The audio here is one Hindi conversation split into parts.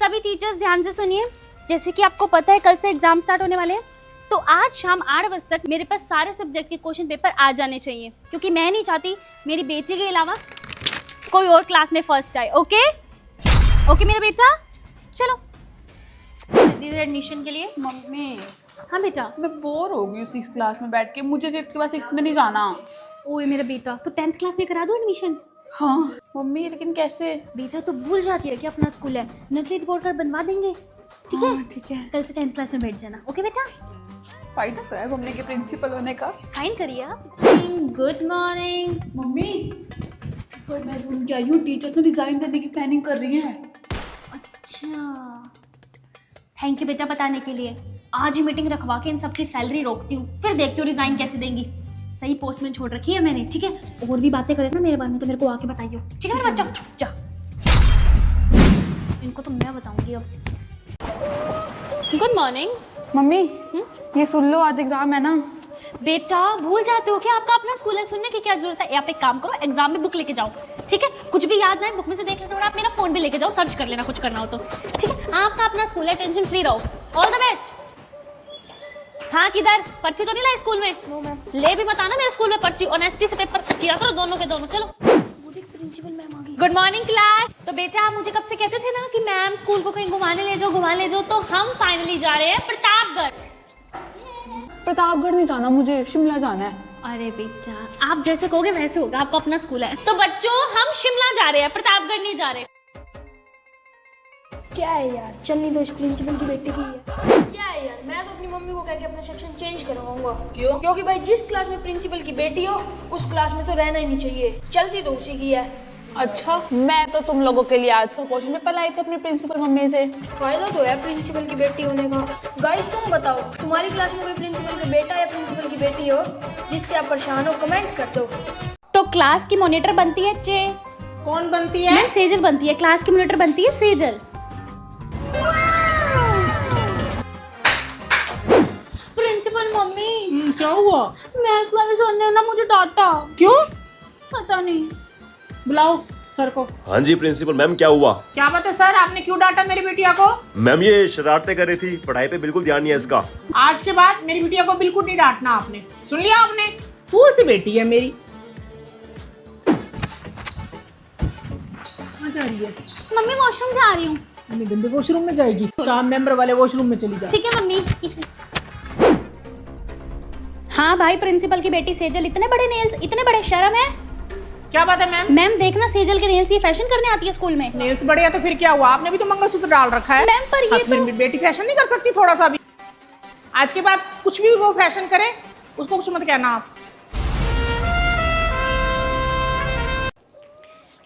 सभी टीचर्स ध्यान से सुनिए। जैसे कि आपको पता है कल से एग्जाम स्टार्ट होने वाले हैं, तो आज शाम 8 बजे तक मेरे पास सारे सब्जेक्ट के क्वेश्चन पेपर आ जाने चाहिए, क्योंकि मैं नहीं चाहती मेरी बेटी के अलावा कोई और क्लास में फर्स्ट आए। ओके ओके मेरा बेटा, चलो दीदी एडमिशन के लिए। मम्मी हाँ बेटा, मैं बोर हो गई 6th क्लास में बैठ के, मुझे 5th के बाद 6th में नहीं जाना। ओए मेरा बेटा, तो 10th क्लास में करा दो एडमिशन। हाँ मम्मी, लेकिन कैसे? बेटा तो भूल जाती है कि अपना स्कूल है, नकली रिपोर्ट कार्ड बनवा देंगे। ठीक है ठीक है, कल से 10th क्लास में बैठ जाना। ओके बेटा, फायदा तो है मम्मी के प्रिंसिपल होने का। साइन करिए आप। Good morning. मम्मी पर मैं सुन के आई हूँ टीचर तो रिजाइन देने की प्लानिंग कर रही है। अच्छा, थैंक यू बेटा बताने के लिए। आज ही मीटिंग रखवा के इन सबकी सैलरी रोकती हूँ, फिर देखती हूँ रिजाइन कैसे देंगी। सही पोस्ट में छोड़ रखी है मैंने। ठीक है, और भी बातें करे ना मेरे बारे में तो मेरे को आके बताइए। ठीक है मेरा बच्चा, जा। इनको तो मैं बताऊंगी अब। Good morning. मम्मी ये सुन लो, आज एग्जाम है ना। बेटा भूल जाते हो क्या, आपका अपना स्कूल है, सुनने की क्या जरूरत है। आप एक काम करो, एग्जाम में बुक लेके जाओ। ठीक है, कुछ भी याद ना है बुक में से देख लेना, और आप मेरा फोन भी लेके जाओ, सर्च कर लेना कुछ करना हो तो। ठीक है, आपका अपना स्कूल है, टेंशन फ्री रहो। All the best. हाँ किधर, पर्ची तो नहीं लाई स्कूल में? No ma'am. ले भी मत आना मेरे स्कूल में पर्ची, ऑनेस्टी से पेपर किया करो दोनों के दोनों। चलो, प्रिंसिपल मैम आ गई। Good morning class. तो बेटा आप मुझे कब से कहते थे ना कि मैम स्कूल को कहीं घुमाने ले जाओ, तो हम फाइनली जा रहे हैं प्रतापगढ़। प्रतापगढ़ नहीं जाना, मुझे शिमला जाना है। अरे बेटा आप जैसे कहोगे वैसे होगा, आपका अपना स्कूल है। तो बच्चों हम शिमला जा रहे हैं, प्रतापगढ़ नहीं जा रहे। क्या है यार, चलनी दो, इस प्रिंसिपल की बेटी की है। क्या है यार, मैं तो अपनी मम्मी को कह के अपना सेक्शन चेंज करवाऊंगा। क्यों? क्योंकि भाई जिस क्लास में प्रिंसिपल की बेटी हो उस क्लास में तो रहना ही नहीं चाहिए। चलती तो उसी की है। अच्छा, मैं तो तुम लोगों के लिए आज का क्वेश्चन पेपर लाई थी अपनी प्रिंसिपल मम्मी से। फायदा तो है प्रिंसिपल की बेटी होने का। गाइस तुम बताओ, तुम्हारी क्लास में कोई प्रिंसिपल का बेटा या प्रिंसिपल की बेटी हो जिससे आप परेशान हो, कमेंट कर दो। तो क्लास की मॉनिटर बनती है चे। कौन बनती है? सेजल बनती है। क्लास की मॉनिटर बनती है सेजल। प्रिंसिपल मम्मी, क्या हुआ? मैं इस बार सर ने ना मुझे डांटा। क्यों? पता नहीं। बुलाओ सर को। हाँ जी प्रिंसिपल मैम, क्या हुआ? क्या बात है सर, आपने क्यों डांटा मेरी बिटिया को? मैम ये शरारतें कर रही थी, पढ़ाई पे बिल्कुल ध्यान नहीं है इसका। आज के बाद मेरी बिटिया को बिल्कुल नहीं डांटना आपने, सुन लिया आपने? फूल सी बेटी है मेरी। कहाँ जा रही है? मम्मी वॉशरूम जा रही हूँ। मम्मी गंदे वॉशरूम में जाएगी, स्टाफ मेंबर वाले वॉशरूम में चली जाए। ठीक है मम्मी। हाँ भाई, प्रिंसिपल की बेटी सेजल, इतने बड़े नेल्स, इतने बड़े, शर्म है? क्या बात है मैम? मैम देखना सेजल के नेल्स, ये फैशन करने आती है स्कूल में। नेल्स बड़े हैं तो फिर क्या हुआ, आपने भी तो मंगलसूत्र डाल रखा है। मैम पर ये अपनी बेटी फैशन नहीं कर सकती थोड़ा सा भी? आज के बाद कुछ भी वो फैशन करे उसको कुछ मत कहना आप।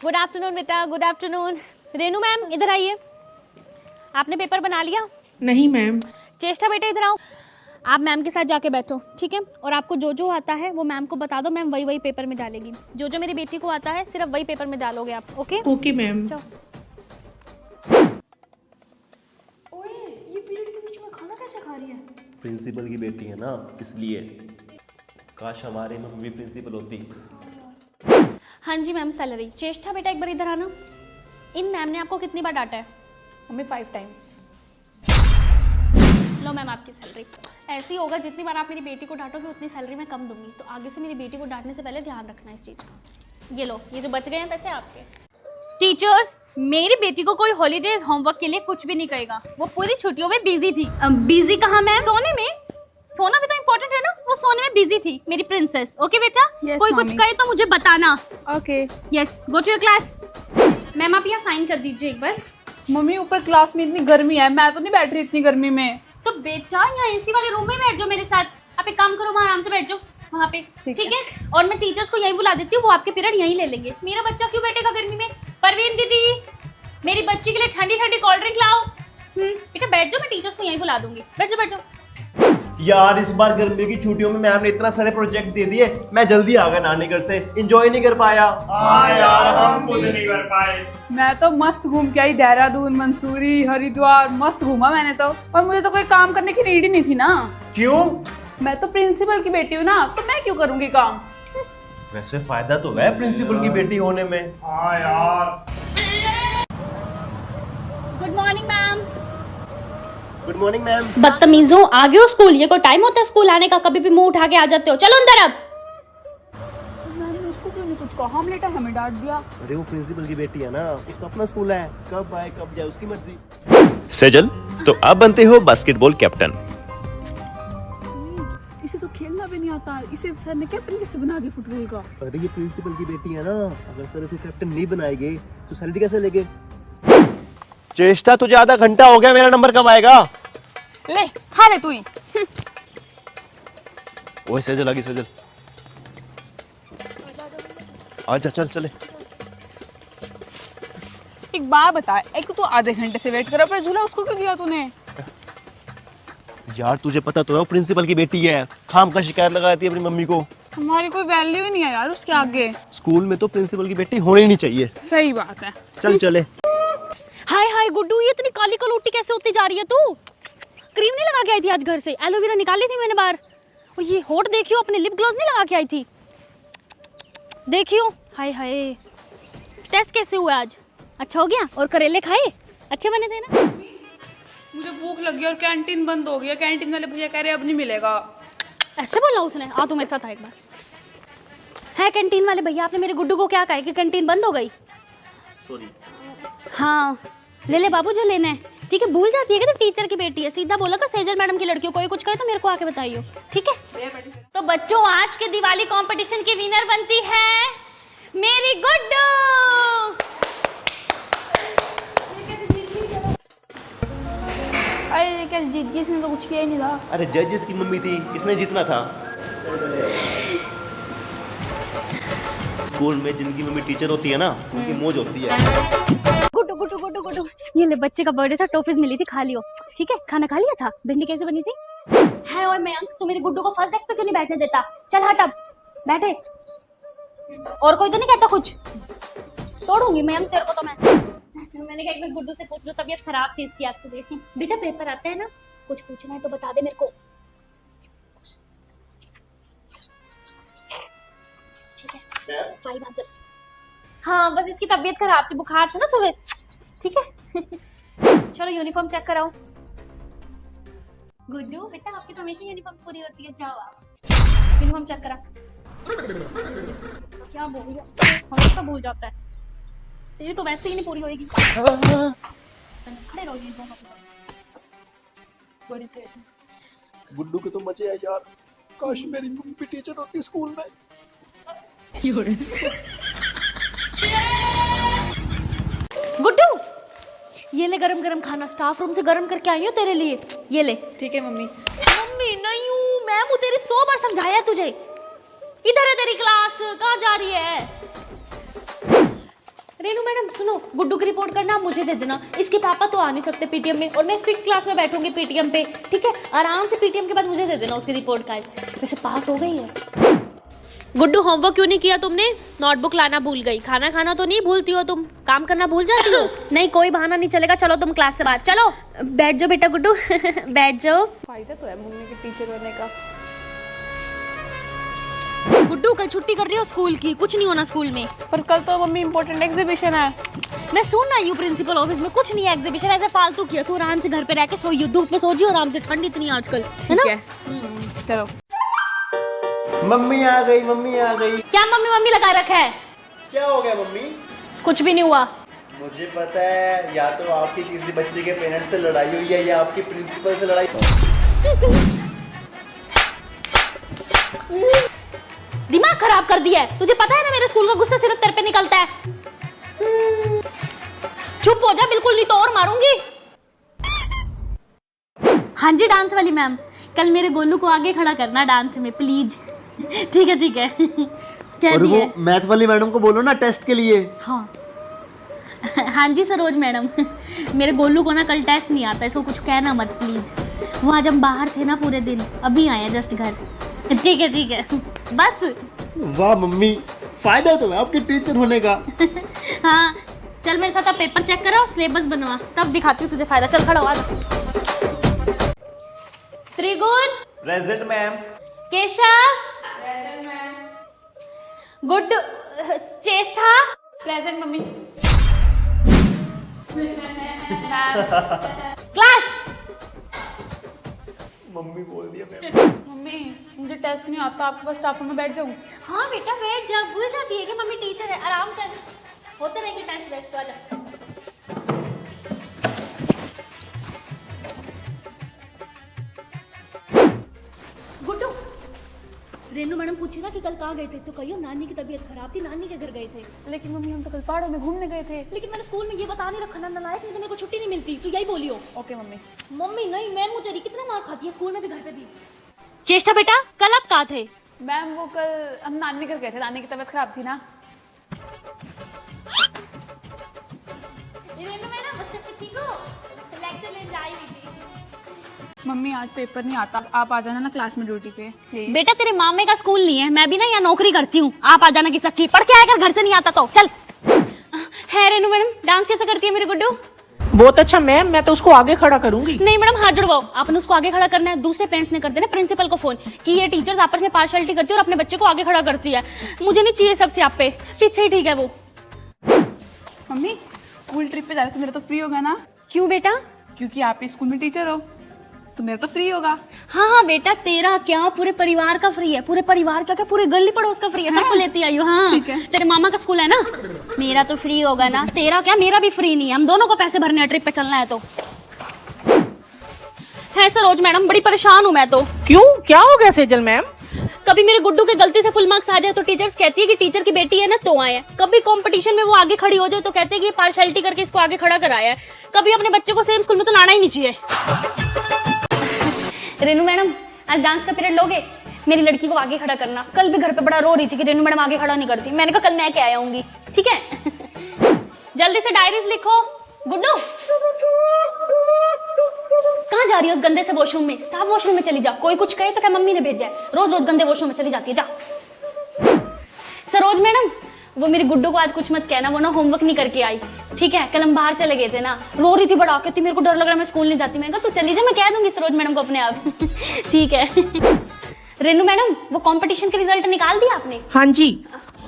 गुड आफ्टरनून बेटा, गुड आफ्टरनून। रेनू मैम इधर आइए। आपने पेपर बना लिया? नहीं मैम। चेष्टा बेटा इधर आओ। आप मैम के साथ जाके बैठो, ठीक है? और आपको जो जो आता है वो मैम को बता दो, मैम वही वही पेपर में डालेगी। जो जो मेरी बेटी को आता है सिर्फ वही पेपर में डालोगे आप। Okay okay ma'am. ओए, ये पीरियड के बीच में खाना कैसे खा रही है? प्रिंसिपल की बेटी है ना, इसलिए। काश हमारे मम्मी भी प्रिंसिपल होती। हाँ जी मैम, सैलरी। चेष्टा बेटा एक बार इधर आना। इन मैम ने आपको कितनी बार डांटा है? Mummy 5 times. लो मैम आपकी सैलरी। ऐसे ही होगा, जितनी बार आप मेरी बेटी को डांटोगे उतनी सैलरी मैं कम दूंगी। तो आगे से मेरी बेटी को डांटने से पहले ध्यान रखना इस चीज़ का। ये लो, ये जो बच गए हैं पैसे आपके। टीचर्स, मेरी बेटी को कोई हॉलीडेज होमवर्क के लिए कुछ भी नहीं कहेगा। वो पूरी छुट्टियों में बिजी थी। बिजी कहाँ मैम? सोने में। सोना भी तो इम्पोर्टेंट है ना, वो सोने में बिजी थी मेरी प्रिंसेस। ओके बेटा, कोई कुछ कहे तो मुझे बताना। Okay. Yes, go to your class. Ma'am आप यहाँ साइन कर दीजिए एक बार। मम्मी ऊपर क्लास में इतनी गर्मी है, मैं तो नहीं बैठ रही इतनी गर्मी में। तो बेटा यहाँ एसी वाले रूम में बैठ जाओ मेरे साथ। आप एक काम करो, वहाँ आराम से बैठ जाओ वहाँ पे। ठीक है? और मैं टीचर्स को यहीं बुला देती हूँ, वो आपके पीरियड यहीं ले लेंगे। मेरा बच्चा क्यों बैठेगा गर्मी में? परवीन दीदी, मेरी बच्ची के लिए ठंडी ठंडी कोल्ड ड्रिंक लाओ। बेटा बैठ जाओ, मैं टीचर्स को यहीं बुला दूंगी। बैठ जाओ, बैठ जाओ। यार इस बार गर्मी की छुट्टियों में मैम ने इतना सारे प्रोजेक्ट दे दिए, मैं जल्दी आ गया नानी घर से, एंजॉय नहीं कर पाया। यार हम खुद नहीं कर पाए। मैं तो मस्त घूम के आई, देहरादून, मंसूरी, हरिद्वार, मस्त घूमा मैंने तो। और मुझे तो कोई काम करने की नीड ही नहीं थी ना। क्यों? मैं तो प्रिंसिपल की बेटी हूँ ना, तो मैं क्यों करूँगी काम? वैसे फायदा तो है प्रिंसिपल की बेटी होने में। हाँ यार। Good good morning ma'am. Good morning ma'am. बदतमीजों, आ गए हो स्कूल? ये कोई टाइम होता है स्कूल आने का? कभी भी मुंह उठा के आ जाते हो। चलो अंदर अब। मैंने उसको क्यों नहीं कुछ कहा? हम लेटा हमें डांट दिया। अरे वो प्रिंसिपल की बेटी है ना, उसका अपना स्कूल है, कब आए कब जाए उसकी मर्जी। सेजल, तो आप बनते हो बास्केटबॉल कैप्टन। इसे तो खेलना भी नहीं आता। इसे सर ने कैप्टन कैसे बना दिया फुटबॉल का? अरे ये प्रिंसिपल की बेटी है ना, अगर सर इसको कैप्टन नहीं बनाएंगे तो सैलरी कैसे लेंगे? चेष्टा तुझे आधा घंटा हो गया, मेरा नंबर कब आएगा? ले खा ले तू ही। ओए सेजल आगे, सेजल आजा, चल चले। एक बात बता, एक तो आधे घंटे से वेट कर रहा, पर झूला उसको क्यों दिया तूने? यार तुझे पता तो है वो प्रिंसिपल की बेटी है, खाम का शिकायत लगाती है अपनी मम्मी को। हमारी कोई वैल्यू ही नहीं है यार उसके आगे। स्कूल में तो प्रिंसिपल की बेटी होनी नहीं चाहिए। सही बात है। चल चले। हाय हाय गुड्डू, ये इतनी काली कलूटी कैसे होती जा रही है तू? क्रीम नहीं लगा के आई थी आज घर से? एलोवेरा निकाली थी मैंने बाहर। और ये होठ देखियो, अपने लिप ग्लॉस नहीं लगा के आई थी? देखियो, हाय हाय। टेस्ट कैसे हुआ आज? अच्छा हो गया? और करेले खाए? अच्छे बने थे ना? मुझे भूख लगी और कैंटीन बंद हो गया। कैंटीन वाले भैया कह रहे अब नहीं मिलेगा। ऐसे बोला उसने? आ तू मेरे साथ आ एक बार। है कैंटीन वाले भैया, आपने मेरे गुड्डू को क्या कहा कि कैंटीन बंद हो गई? सॉरी। हाँ ले ले बाबू जो लेना है। ठीक है, भूल जाती है कि तो टीचर की बेटी है। सीधा बोला कर सेजल मैडम की लड़कियों, कोई कुछ कहे तो मेरे को आके बताइयो, ठीक है? तो बच्चों, आज के दिवाली कंपटीशन की विनर बनती है मेरी गुड्डू। अरे क्या जीत गई? इसने तो कुछ किया ही नहीं था। अरे जजेस की मम्मी थी, इसने जीतना था। स्कूल में जिनकी मम्मी टीचर होती है ना, उनकी मौज होती है। गुड्डू गुड्डू गुड्डू गुड्डू, ये ले बच्चे का बर्थडे था, टॉफीज मिली थी, खा लियो। ठीक है, खाना खा लिया था? भिंडी कैसे बनी थी? है और मैं तू मेरे गुड्डू को फर्स्ट डेस्क पे क्यों नहीं बैठने देता? चल हट अब, बैठे। और कोई तो नहीं कहता कुछ? तोड़ूंगी मैं तेरे को तो। मैंने कहा एक बार गुड्डू से पूछ लो, तबीयत खराब थी इसकी आज सुबह। बेटा पेपर आते हैं ना, कुछ पूछना है तो बता दे मेरे को, ठीक है? 5 आंसर। हाँ बस इसकी तबीयत खराब थी, बुखार था ना सुबह, ठीक है? चलो यूनिफॉर्म चेक कराओ। गुड्डू बेटा, आपकी तो हमेशा यूनिफॉर्म पूरी होती है, जाओ आप यूनिफॉर्म चेक करा। क्या बोल रही है? हमेशा भूल जाता है। ये तो वैसे ही नहीं पूरी होएगी। खड़े रहो यूनिफॉर्म बड़ी तेज। गुड्डू के तो मजे है यार, काश मेरी मम्मी भी टीचर होती स्कूल में। गुड्डू ये ले गरम गरम खाना, स्टाफ रूम से गरम करके आई हूँ तेरे लिए, ये ले। ठीक है मम्मी। मम्मी नहीं हूँ मैं, हूँ तेरी 100 बार समझाया है तुझे। इधर है तेरी क्लास, कहाँ जा रही है? रेनू मैडम सुनो, गुड्डू की रिपोर्ट करना आप मुझे दे देना। इसके पापा तो आ नहीं सकते पीटीएम में, और मैं 6th क्लास में बैठूंगी पीटीएम पे, ठीक है? आराम से पीटीएम के बाद मुझे दे देना उसकी रिपोर्ट कार्ड। वैसे पास हो गई है। गुड्डू होमवर्क क्यों नहीं किया तुमने? नोटबुक लाना भूल गई। खाना खाना तो नहीं भूलती हो तुम? काम करना भूल जाती हो? नहीं कोई बहाना नहीं चलेगा, चलो तुम क्लास से बाहर चलो। बैठ जाओ बेटा गुड्डू बैठ जाओ। फायदा तो है मम्मी के टीचर होने का। गुड्डू कल छुट्टी कर रही हो स्कूल की, कुछ नहीं होना स्कूल में। पर कल तो मम्मी इम्पोर्टेंट एग्जीबिशन है। मैं सुन आई हूँ प्रिंसिपल ऑफिस में, कुछ नहीं है एग्जीबिशन, ऐसे फालतू किया। तू आराम से घर पे रह के सोइयो, धूप में सो जियो आराम से, ठंड इतनी आजकल है ना? चलो। मम्मी आ गई, मम्मी आ गई। क्या मम्मी मम्मी लगा रखा है? क्या हो गया मम्मी? कुछ भी नहीं हुआ। मुझे पता है, या तो आपकी किसी बच्चे के पेरेंट्स से लड़ाई हुई है या आपकी प्रिंसिपल से लड़ाई। दिमाग खराब कर दिया है। तुझे पता है ना मेरे स्कूल का गुस्सा सिर्फ तेरे पे निकलता है। चुप हो जा बिल्कुल, नहीं तो और मारूंगी। हाँ जी डांस वाली मैम, कल मेरे गोलू को आगे खड़ा करना डांस में प्लीज। ठीक है ठीक है कह और वो दिए। मैथ वाली मैडम को बोलो ना टेस्ट के लिए। हाँ हाँ जी सरोज मैडम, मेरे गोलू को ना कल टेस्ट नहीं आता, इसको कुछ कहना मत प्लीज। वो आज हम बाहर थे ना पूरे दिन, अभी आए जस्ट घर। ठीक है बस। वाह मम्मी, फायदा तो है आपके टीचर होने का। हाँ चल मेरे साथ अब पेपर चेक करा और सिलेबस बनवा, तब दिखाती हूँ तुझे फायदा। चल खड़ा हो। त्रिगुण present ma'am. Keshav present ma'am. Good चेष्टा प्रेजेंट मम्मी। क्लास। मम्मी बोल दिया मैम। मम्मी मुझे टेस्ट नहीं आता, आपके पास स्टाफ रूम में बैठ जाऊँ? हाँ बेटा बैठ जा, भूल जाती है कि मम्मी टीचर है, आराम कर, होते रहेंगे टेस्ट वेस्ट, तो आजा। गुड्डू, रेनू मैडम पूछेगा कि कल कहाँ गए थे तो कहियो नानी की तबीयत खराब थी, नानी के घर गए थे। लेकिन मम्मी हम तो कल पहाड़ों में घूमने गए थे। लेकिन मैंने स्कूल में ये बता नहीं रखा ना, नालायक, नहीं तो मेरे को छुट्टी नहीं मिलती, तू यही बोलियो। Okay mummy. मम्मी नहीं, मैम मुझे कितना मार खाती है, स्कूल में भी घर पे भी। चेष्टा बेटा, कल आप कहाँ थे? मैम वो कल हम नानी घर गए थे, नानी की तबीयत खराब थी ना। रेनू मैडम ठीक हो? लेक्चर लेने जा रही थी। मम्मी आज पेपर नहीं आता, आप आ जाना ना क्लास में ड्यूटी पे प्लीज। बेटा तेरे मामे का स्कूल नहीं है, मैं भी ना यहाँ नौकरी करती हूँ, आप आ जाना की सक्की, पढ़ के आया कर, घर से नहीं आता तो चल। है रेनू मैडम, डांस कैसे करती है मेरी गुड्डू? बहुत अच्छा मैम, मैं तो उसको आगे खड़ा करूंगी। नहीं मैडम, हाथ जुड़वाओ, आपने उसको आगे खड़ा करना है। दूसरे पेरेंट्स ने कर देना प्रिंसिपल को फोन कि ये टीचर्स आपस में पार्शियलिटी करती है और अपने बच्चे को आगे खड़ा करती है। मुझे नहीं चाहिए सबसे आप पे, पीछे ही ठीक है वो। मम्मी स्कूल ट्रिप पे जा रहे तो मेरा तो फ्री होगा ना? क्यों बेटा? क्योंकि आप इस स्कूल में टीचर हो तो मेरा तो फ्री होगा। हाँ हाँ बेटा, तेरा क्या पूरे परिवार का फ्री है, पूरे परिवार का क्या, पूरे गली पड़ोस का फ्री है, सबको लेती आई हो। हाँ ठीक है। तेरे मामा का स्कूल है ना, मेरा तो फ्री होगा ना। तेरा क्या, मेरा भी फ्री नहीं है, हम दोनों को पैसे भरने हैं ट्रिप पे चलना है तो। है सरोज मैडम, बड़ी परेशान हूँ मैं तो। क्यों, क्या हो गया सेजल मैम? कभी मेरे गुड्डू के गलती से फुल मार्क्स आ जाए तो टीचर्स कहती है कि टीचर की बेटी है ना तो आए। कभी कंपटीशन में वो आगे खड़ी हो जाए तो कहते हैं कि पार्शियलिटी करके इसको आगे खड़ा कराया है। कभी अपने बच्चे को सेम स्कूल में तो लाना ही नहीं चाहिए। रेनू मैडम, आज डांस का पीरियड लोगे? मेरी लड़की को आगे खड़ा करना। कल भी घर पे बड़ा रो रही थी कि रेनू मैडम आगे खड़ा नहीं करती, मैंने कहा कल मैं क्या आऊंगी, ठीक है? जल्दी से डायरीज लिखो। गुड्डू कहाँ जा रही है उस गंदे से वॉशरूम में? स्टाफ वॉशरूम में चली जा, कोई कुछ कहे तो क्या मम्मी ने भेजा है, रोज रोज गंदे वॉशरूम में चली जाती है, जा। सरोज मैडम, वो मेरी गुड्डू को आज कुछ मत कहना, वो ना होमवर्क नहीं करके आई, ठीक है? कल हम बाहर चले गए थे ना, रो रही थी बड़ा, कहती मेरे को डर लग रहा है, मैं स्कूल नहीं जाती। मैंने कहा तू चली जा, मैं कह दूंगी सरोज मैडम को अपने आप। ठीक है। रेनू मैडम, वो कंपटीशन के रिजल्ट निकाल दिया आपने? हाँ जी।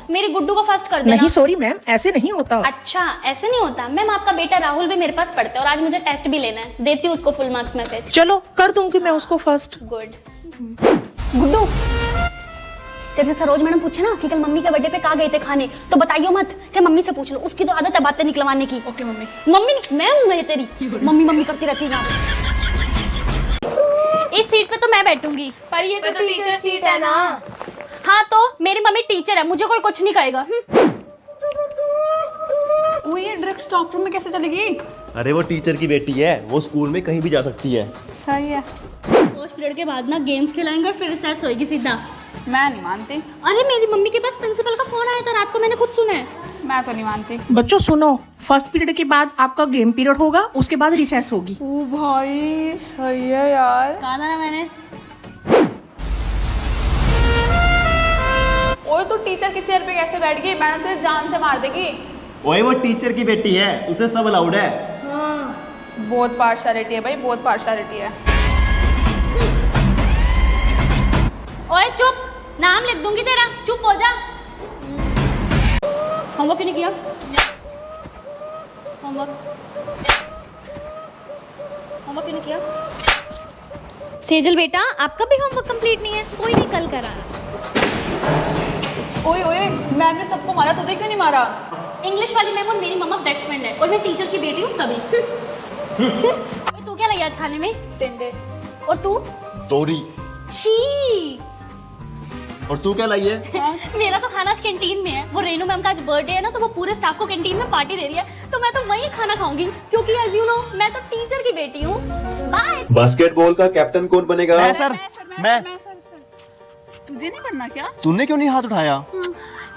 मेरी गुड्डू को फर्स्ट कर देना। नहीं सॉरी मैम, ऐसे नहीं होता। अच्छा ऐसे नहीं होता? मैम आपका बेटा राहुल भी मेरे पास पढ़ता है और आज मुझे टेस्ट भी लेना है, देती हूँ उसको फुल मार्क्स में फिर। चलो कर दूंगी मैं उसको फर्स्ट। गुड। गुड्डू, तेरे से सरोज मैडम पूछे ना कि कल मम्मी के बर्थडे पे कहाँ गए थे खाने, तो बताइयो मत कि मम्मी से पूछ लो, उसकी तो आदत है बातें निकलवाने की। Okay mummy. मम्मी मैं हूँ, मैं तेरी मम्मी मम्मी करती रहती है। इस सीट पे तो मैं बैठूंगी। पर ये तो टीचर सीट है ना। हाँ तो मेरी मम्मी टीचर है, मुझे कोई कुछ नहीं कहेगा। वो ये ड्रिप स्टाफ रूम में कैसे चलेगी? अरे वो टीचर की बेटी है, वो स्कूल में कहीं भी जा सकती है। सही है। फर्स्ट पीरियड के बाद ना गेम्स खिलाएंगे और फिर रिसेस होएगी सीधा। मैं नहीं मानती। अरे मेरी मम्मी के पास प्रिंसिपल का फोन आया था रात को, मैंने खुद सुना है। मैं तो नहीं मानती। बच्चों सुनो, फर्स्ट पीरियड के बाद आपका गेम पीरियड होगा, उसके बाद रिसेस होगी। ओ भाई सही है यार। कहा था ना मैंने। ओए तू टीचर की चेयर पे कैसे बैठ गई? मैडम तुझे जान से मार देगी। ओए वो टीचर की बेटी है, उसे सब अलाउड है। बहुत पार्शियलिटी है भाई, बहुत पार्शियलिटी है। ओए चुप, नाम लिख दूंगी तेरा, चुप हो जा। होमवर्क क्यों नहीं किया? होमवर्क क्यों नहीं किया? सेजल बेटा, आपका भी होमवर्क कंप्लीट नहीं है? कोई नहीं, कल कराना। ओए ओए, मैम ने सबको मारा, तुझे क्यों नहीं मारा? इंग्लिश वाली मैम और मेरी मम्मा बेस्ट फ्रेंड है और मैं टीचर की बेटी हूँ तभी। ओए तू क्या लाई आज खाने में? टिंडे। और तू? तोरी। छी। और तू क्या लाई है? मेरा तो खाना आज कैंटीन में है। वो रेनू मैम का आज बर्थडे है ना, तो वो पूरे स्टाफ को कैंटीन में पार्टी दे रही है, तो मैं तो वहीं खाना खाऊंगी क्योंकि एज यू नो मैं तो टीचर की बेटी हूँ। बाय। बास्केटबॉल का कैप्टन कौन बनेगा? मैं सर। तुझे नहीं बनना क्या? तूने क्यों नहीं हाथ उठाया?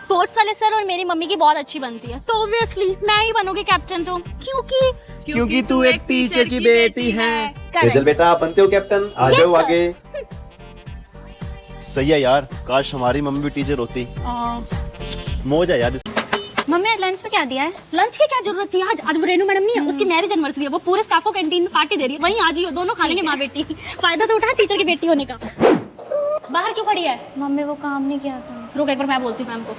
स्पोर्ट्स वाले सर और मेरी मम्मी की बहुत अच्छी बनती है, तो ऑब्वियसली मैं ही बनूंगी कैप्टन, तो क्योंकि तू एक टीचर की बेटी है। Correct. चल बेटा, आप बनते हो कैप्टन, आ Yes, जाओ sir. आगे। सही है यार, काश हमारी मम्मी भी टीचर होती। मौज है यार। मम्मी आज लंच में क्या दिया है? लंच की क्या जरूरत थी आज? आज वो रेनू मैडम नहीं है, उसकी मैरिज एनिवर्सरी है, वो पूरे स्टाफ को कैंटीन में पार्टी दे रही है, वहीं आ जाइयो, दोनों खा लेंगे माँ बेटी। फायदा तो उठा टीचर की बेटी होने का। बाहर क्यों खड़ी है? मम्मी वो काम नहीं किया था। रुक एक बार मैं बोलती हूँ मैम को।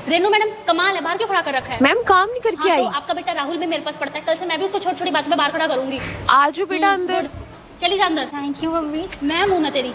रेनू मैडम कमाल है, बाहर क्यों खड़ा कर रखा है? मैम काम नहीं करके हाँ, आई। तो आपका बेटा राहुल भी मेरे पास पढ़ता है, कल से मैं भी उसको छोटी छोटी बातों पे बाहर खड़ा करूंगी। आज बेटा अंदर। चली जा अंदर। Thank you mummy. मैं हूं ना तेरी।